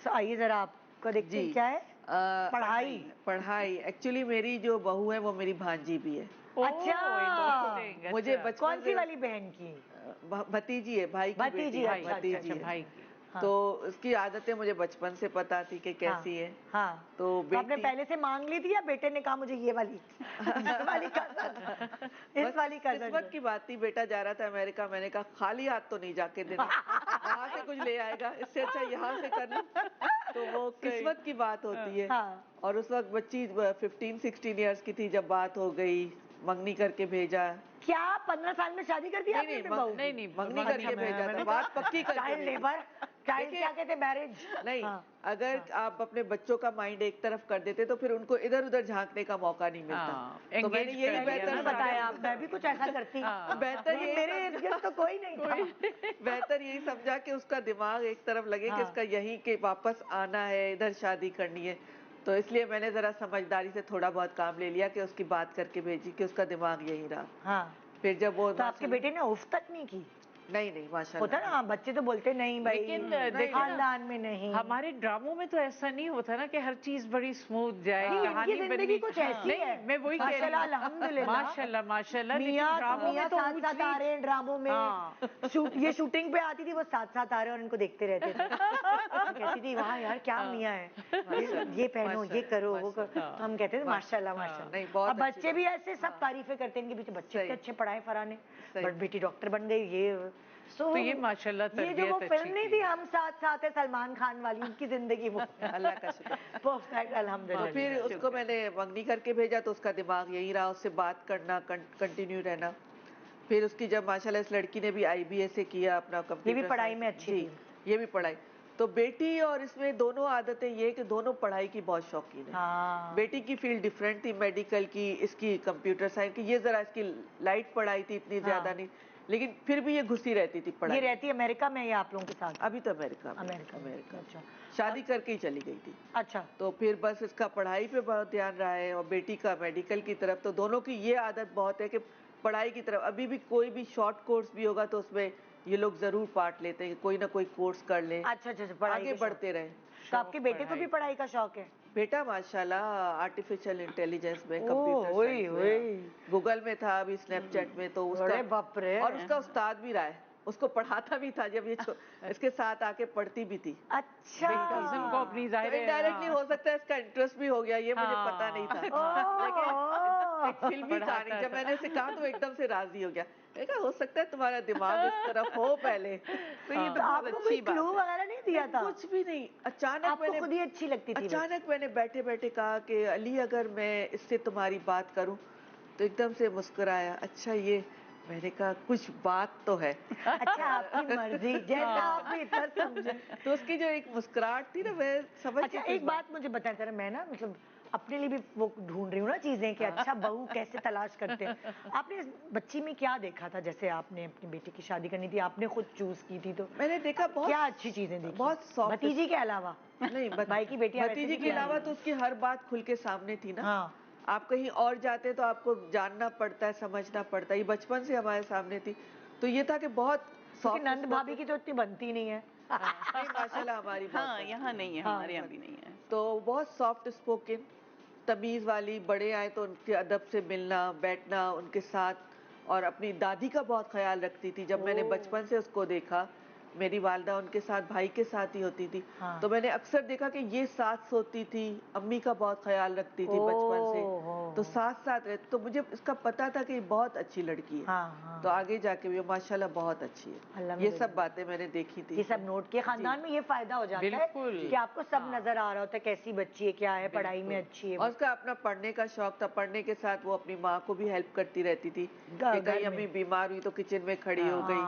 آئیے ذرا آپ کو دیکھتے ہیں کیا ہے پڑھائی ایکچولی میری جو بہو ہے وہ میری بھانجی بھی ہے. اچھا مجھے بچپن کون سی والی بہن کی؟ بھتیجی ہے, بھائی کی بیٹی ہے, بھتیجی ہے. تو اس کی عادتیں مجھے بچپن سے پتا تھی کہ کیسی ہے. ہاں تو آپ نے پہلے سے مانگ لی تھی یا بیٹے نے کہا مجھے یہ والی اس والی قسمت کی بات تھی, بیٹا جا رہا تھا امریکہ, میں نے کہا خالی ہاتھ تو نہیں جا کے دینا, وہاں سے کچھ لے آئے گا, اس سے اچھا یہاں سے کر لوں. تو وہ قسمت کی بات ہوتی ہے. اور اس وقت بچی 15-16 ایئرس کی تھی جب بات ہو گئی, منگنی کر کے بھیجا. کیا 15 سال میں شادی کر دی آپ نے؟ نہیں, منگنی کر کے بھیجا تھا, بات پکی کر کے. لیبر کیا کہتے میرج نہیں, اگر آپ اپنے بچوں کا مائنڈ ایک طرف کر دیتے تو پھر ان کو ادھر ادھر جھانکنے کا موقع نہیں ملتا. تو میں نے یہی بہتر بتایا, میں بھی کچھ ایسا کرتی, بہتر میرے ارد گرد تو کوئی نہیں تھا. بہتر یہی سمجھا کہ اس کا دماغ ایک طرف لگے کہ اس کا یہیں کہ واپس آنا ہے, ادھر شادی کرنی ہے. تو اس لیے میں نے ذرا سمجھداری سے تھوڑا بہت کام لے لیا کہ اس کی بات کر کے بھیجی کہ اس کا دماغ یہی رہا. پھر جب وہ آپ کے بیٹے نے اف تک نہیں کی؟ نہیں ماشاءاللہ. ہوتا نا بچے تو بولتے نہیں بھائی خاندان میں نہیں. ہمارے ڈراموں میں تو ایسا نہیں ہوتا نا کہ ہر چیز بڑی اسموتھ جائے, کہانی زندگی کچھ ایسی ہے. میں وہی کہہ رہی ہوں, الحمدللہ ماشاءاللہ. میاں ساتھ ساتھ آ رہے ہیں ڈراموں میں, یہ شوٹنگ پہ آتی تھی وہ ساتھ ساتھ آ رہے ہیں اور ان کو دیکھتے رہتے تھے. کہتی تھی وہاں یار کیا میاں ہے, یہ پہنو, یہ کرو, وہ کرو. تو ہم کہتے تھے ماشاءاللہ ماشاءاللہ. اب بچے بھی ایسے سب تعریفیں کرتے ہیں کہ بچے اچھے پڑھائے فرانے, بٹ بیٹی ڈاکٹر بن گئی. تو یہ ماشاءاللہ یہ جو وہ فلم نہیں تھی ہم ساتھ ساتھ ہے سلمان خان والی, ان کی زندگی وہ اللہ کا شکر پرفیکٹ الحمدللہ. پھر اس کو میں نے منگنی کر کے بھیجا تو اس کا دماغ یہی رہا, اس سے بات کرنا, کنٹینیو رہنا. پھر اس کی جب ماشاءاللہ اس لڑکی نے بھی IBA سے کیا اپنا کمپیوٹر, یہ بھی پڑھائی میں اچھی تھی, یہ بھی پڑھائی. تو بیٹی اور اس میں دونوں عادتیں یہ کہ دونوں پڑھائی کی بہت شوقین ہیں. بیٹی کی فیلڈ ڈیفرنٹ تھی, میڈیکل کی, اس کی کمپیوٹر سائنس کی. یہ ذرا اس کی لائٹ پڑھائی تھی, اتنی زیادہ نہیں, لیکن پھر بھی یہ گھسی رہتی تھی پڑھائی. یہ رہتی امریکہ میں یا آپ لوگوں کے ساتھ؟ ابھی تو امریکہ شادی کر کے ہی چلی گئی تھی. اچھا. تو پھر بس اس کا پڑھائی پہ بہت دھیان رہا ہے اور بیٹی کا میڈیکل کی طرف. تو دونوں کی یہ عادت بہت ہے کہ پڑھائی کی طرف ابھی بھی کوئی بھی شارٹ کورس بھی ہوگا تو اس میں یہ لوگ ضرور پارٹ لیتے ہیں, کوئی نہ کوئی کورس کر لیں, آگے بڑھتے رہیں. تو آپ کے بیٹے کو بھی پڑھائی کا شوق ہے؟ بیٹا ماشاءاللہ آرٹیفیشل انٹیلیجنس میں, کمپیوٹر سائنس میں, گوگل میں تھا, ابھی اسنیپ چیٹ میں. تو اس کا اور اس کا استاد بھی رہا ہے, اس کو پڑھاتا بھی تھا جب یہ اس کے ساتھ آ کے پڑھتی بھی تھی. اچھا. انڈائریکٹلی ہو سکتا ہے اس کا انٹرسٹ بھی ہو گیا, یہ مجھے پتا نہیں تھا. لیکن فلمی کہانی جب میں نے اسے کہا تو ایک دم سے راضی ہو گیا. دیکھا ہو سکتا ہے تمہارا دماغ اس طرف ہو پہلے. تو یہ تو آپ کو کوئی کلو وغیرہ نہیں دیا تھا؟ کچھ بھی نہیں. اچانک میں نے خود ہی اچھی لگتی تھی, اچانک میں نے بیٹھے بیٹھے کہا کہ علی اگر میں اس سے تمہاری بات کروں, تو ایک دم سے مسکرایا. اچھا یہ, میں نے کہا کچھ بات تو ہے. اچھا آپ کی مرضی, جیسا آپ بہتر سمجھیں. تو اس کی جو ایک مسکراہٹ تھی نا, میں سمجھ. اچھا ایک بات مجھے بتائیں ذرا, میں نا مطلب اپنے لیے بھی وہ ڈھونڈ رہی ہوں نا چیزیں کہ اچھا بہو کیسے تلاش کرتے ہیں. آپ نے اس بچی میں کیا دیکھا تھا؟ جیسے آپ نے اپنی بیٹی کی شادی کرنی تھی, آپ نے خود چوز کی تھی, تو میں نے دیکھا کیا اچھی چیزیں دیکھی؟ بہت سافٹ. بھتیجی کے علاوہ نہیں, بھائی کی بیٹی, بھتیجی کے علاوہ تو اس کی ہر بات کھل کے سامنے تھی نا. آپ کہیں اور جاتے تو آپ کو جاننا پڑتا ہے, سمجھنا پڑتا ہے. یہ بچپن سے ہمارے سامنے تھی. تو یہ تھا کہ بہت سافٹ. نند بھابھی کی تو اتنی بنتی نہیں ہے ماشاءاللہ, ہماری یہاں نہیں ہے, ہمارے یہاں بھی نہیں ہے. تو بہت سافٹ اسپوکن, تمیز والی. بڑے آئے تو ان کے ادب سے ملنا بیٹھنا ان کے ساتھ, اور اپنی دادی کا بہت خیال رکھتی تھی. جب میں نے بچپن سے اس کو دیکھا, میری والدہ ان کے ساتھ بھائی کے ساتھ ہی ہوتی تھی, تو میں نے اکثر دیکھا کہ یہ ساتھ سوتی تھی, امی کا بہت خیال رکھتی تھی بچپن سے, تو ساتھ ساتھ رہتی. تو مجھے اس کا پتا تھا کہ یہ بہت اچھی لڑکی ہے. تو آگے جا کے بھی ماشاءاللہ بہت اچھی ہے. یہ سب باتیں میں نے دیکھی تھی, یہ سب نوٹ کیا. خاندان میں یہ فائدہ ہو جاتا ہے کہ آپ کو سب نظر آ رہا ہوتا ہے, کیسی بچی ہے, کیا ہے, پڑھائی میں اچھی ہے. اور اس کا اپنا پڑھنے کا شوق تھا, پڑھنے کے ساتھ وہ اپنی ماں کو بھی ہیلپ کرتی رہتی تھی. کہ کہیں امی بیمار ہوئی تو کچن میں کھڑی ہو گئی,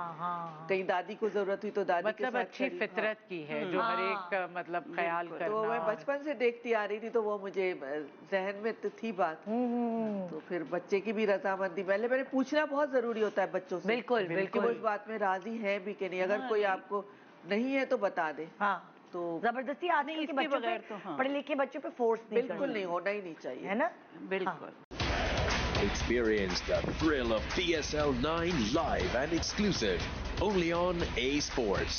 کہیں دادی کو ضرورت ہوئی تو دادی کے ساتھ. اچھی فطرت کی ہے جو ہر ایک مطلب خیال کرنا. تو میں بچپن سے دیکھتی آ رہی تھی, تو وہ مجھے ذہن میں تھی بات. تو پھر بچے کی بھی رضامندی, پہلے میں نے پوچھنا بہت ضروری ہوتا ہے بچوں سے. بالکل کہ وہ اس بات میں راضی ہیں بھی کہ نہیں. اگر کوئی آپ کو نہیں ہے تو بتا دے. تو زبردستی آج کل کے بچوں پہ, پڑھے لکھے بچوں پہ فورس بالکل نہیں, ہونا ہی نہیں چاہیے, ہے نا. بالکل. Experience the thrill of PSL 9 live and exclusive only on A Sports.